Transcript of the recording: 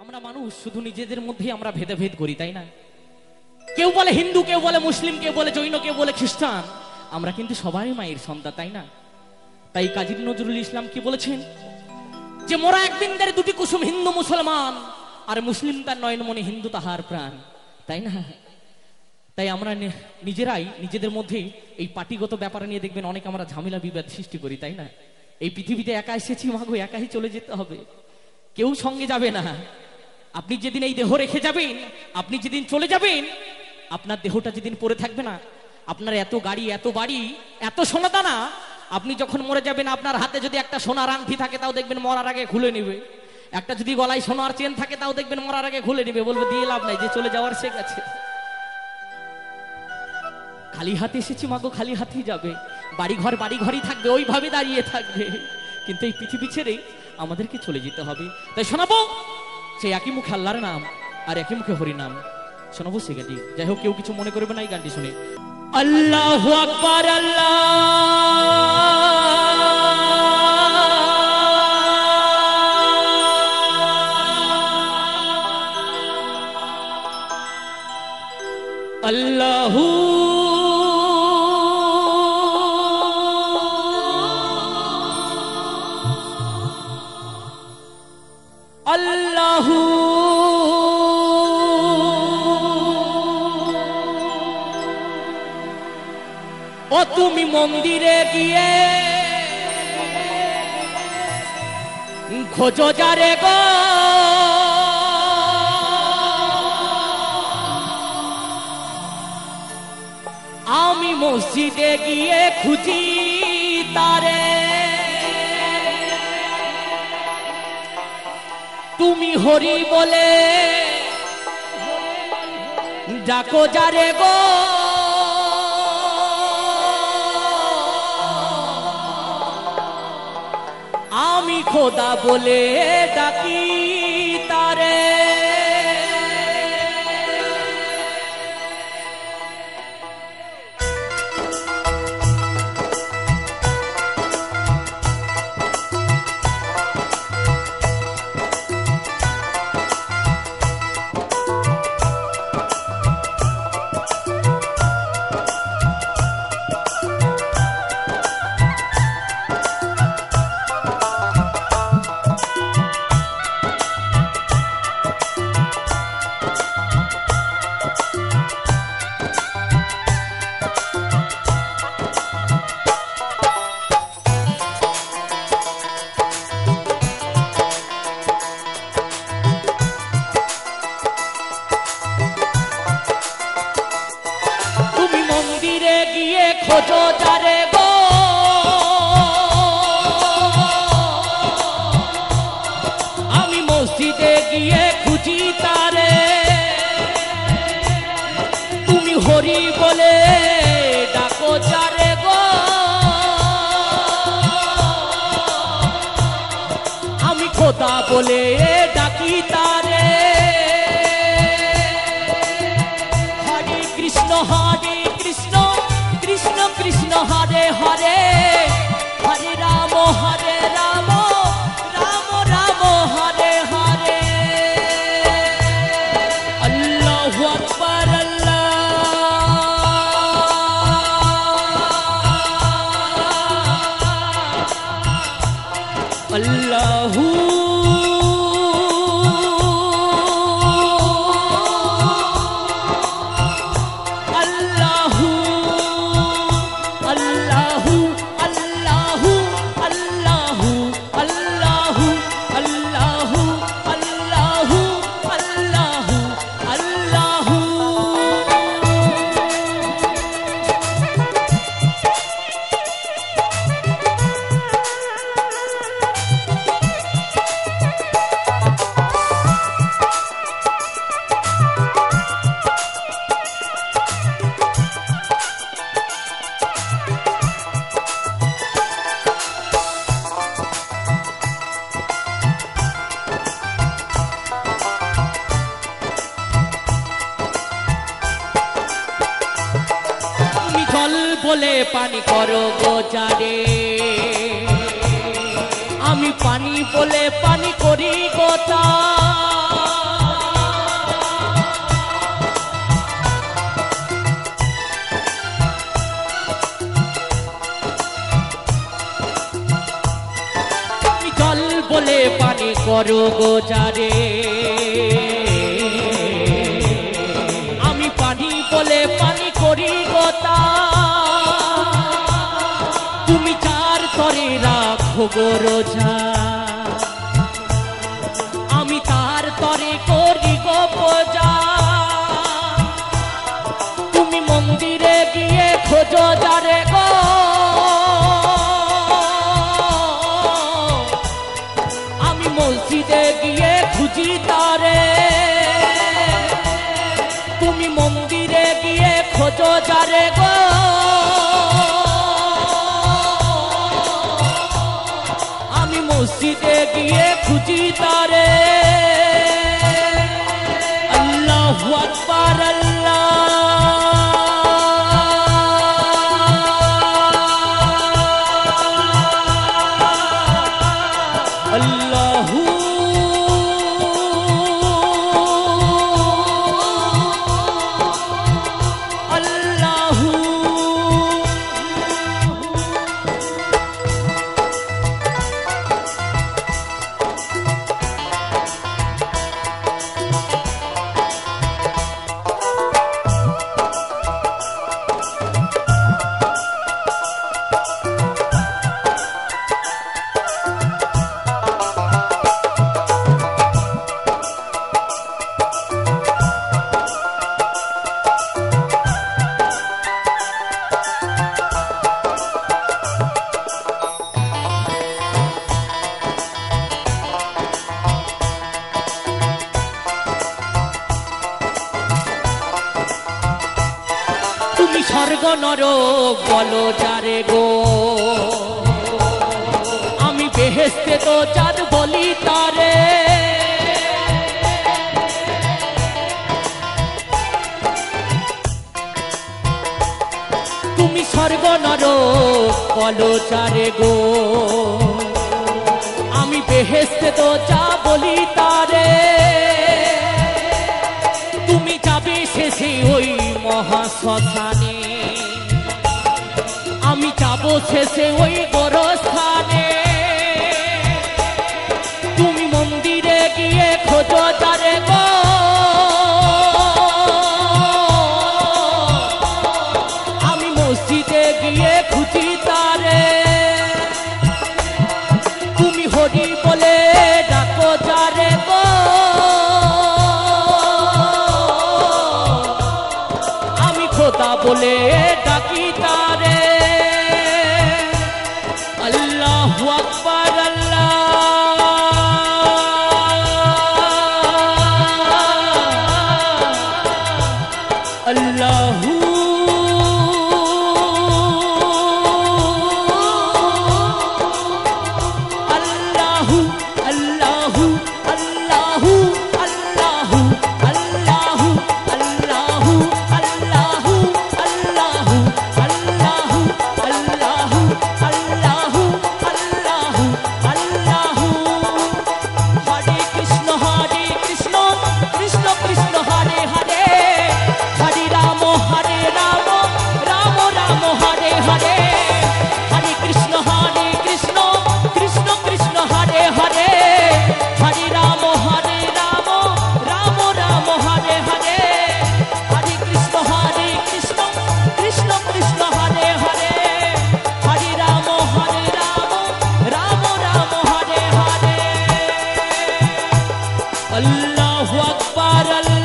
আমরা মানুষ শুধু নিজেদের মধ্যেই আমরা ভেদাভেদ করি, তাই না? কেউ বলে হিন্দু, কেউ বলে মুসলিম, কেউ বলে জৈন, কেউ বলে খ্রিস্টান। আমরা কিন্তু সবাই মায়ের সন্তান, তাই না? তাই কাজী নজরুল ইসলাম কি বলেছেন যে মোরা এক বিন্দের দুটি কুসুম, হিন্দু মুসলমান, আর মুসলিম তার নয়ন মনে, হিন্দু তাহার প্রাণ, তাই না? তাই আমরা নিজেরাই নিজেদের মধ্যে এই পার্টিগত ব্যাপার নিয়ে দেখবেন অনেক আমরা ঝামেলা বিবাদ সৃষ্টি করি, তাই না? এই পৃথিবীতে একা এসেছি, মাগো একাই চলে যেতে হবে, কেউ সঙ্গে যাবে না। আপনি যেদিন এই দেহ রেখে যাবেন, আপনি যেদিন চলে যাবেন, আপনার দেহটা যেদিন পড়ে থাকবে না, আপনার এত গাড়ি, এত বাড়ি, এত সোনাদানা, আপনি যখন মরে যাবেন আপনার হাতে যদি একটা সোনার আংটি থাকে তাও দেখবেন মরার আগে খুলে নেবে, একটা যদি গলায় সোনার চেন থাকে তাও দেখবেন মরার আগে খুলে নেবে, বলবে দিয়ে লাভ নাই, যে চলে যাওয়ার সে গেছে। খালি হাতে এসেছি মাগো, খালি হাতেই যাবে, বাড়ি ঘরই থাকবে, ওইভাবে দাঁড়িয়ে থাকবে, কিন্তু এই পৃথিবী ছেড়ে আমাদেরকে চলে যেতে হবে। তাই শোনাবো সেই একই মুখে আল্লাহর নাম আর একই মুখে হরি নাম, শোনাবো সে গানটি। যাই হোক, কেউ কিছু মনে করবে না এই গানটি শুনে। আল্লাহু আকবার, আল্লাহু আল্লাহু ও তুমি মন্দিরে গিয়ে খোঁজো যারে গো, আমি মসজিদে গিয়ে খুঁজি তারে, তুমি হরি বলে ডাকো যারে গো, আমি খোদা বলে ডাকি তারে। খোঁজো যারে গো, আমি মসজিদে গিয়ে খুঁজি তারে, তুমি হরি বলে ডাকো যারে গো, আমি খোদা বলে ডাকি তারে। হরে কৃষ্ণ হরে কৃষ্ণ, কৃষ্ণ কৃষ্ণ হরে হরে, হরে রাম রাম, রাম রাম হরে হরে। আল্লাহু আকবার, আল্লাহু বলে পানি করো গো জারে, আমি পানি বলে পানি করি গো তা। করো গো যারে, আমি পানি বলে পানি করি গো তা, তুমি যার তরে রাখো গো রোজা, আমি তার তরে করি গো পূজা। তুমি মন্দিরে গিয়ে খোঁজো যারে গো, আমি মসজিদে গিয়ে খুঁজি তারে। তুমি মন্দিরে গিয়ে খোঁজো যারে গো, আমি মসজিদে গিয়ে খুঁজি তারে। আল্লাহু আকবার, আল্লাহ আল্লাহু আল্লাহু। তুমি স্বর্গ নরক বলো যারে গো, আমি বেহেশতে তো চাঁদ বলি তারে। তুমি স্বর্গ নরক বলো যারে গো, আমি বেহেশতে তো যা বলি তারে। তুমি যাবে শেষে ওই মহাশ্মশানে, আমি যাব শেষে ওই গোরস্থানে। তুমি মন্দিরে গিয়ে খোঁজো যারে গো, আমি মসজিদে গিয়ে খুঁজি তারে। তুমি হরি বলে ডাকো যারে গো, আমি খোদা বলে ডাকি তারে। আল্লাহু আকবার, আল্লাহ আল্লাহু আল্লাহু আল্লাহু আল্লাহু আল্লাহু আল্লাহু আল্লাহু আল্লাহু আল্লাহু আল্লাহু আল্লাহু আল্লাহু আল্লাহু আল্লাহু। হরে কৃষ্ণ কৃষ্ণ কৃষ্ণ হরে হরে, হরে রাম রাম রাম হরে হরে। হরে কৃষ্ণ কৃষ্ণ কৃষ্ণ হরে হরে, হরে রাম রাম রাম হরে হরে। হরে কৃষ্ণ কৃষ্ণ কৃষ্ণ হরে হরে, হরে রাম রাম রাম হরে হরে। আল্লাহু আকবার, আল্লাহ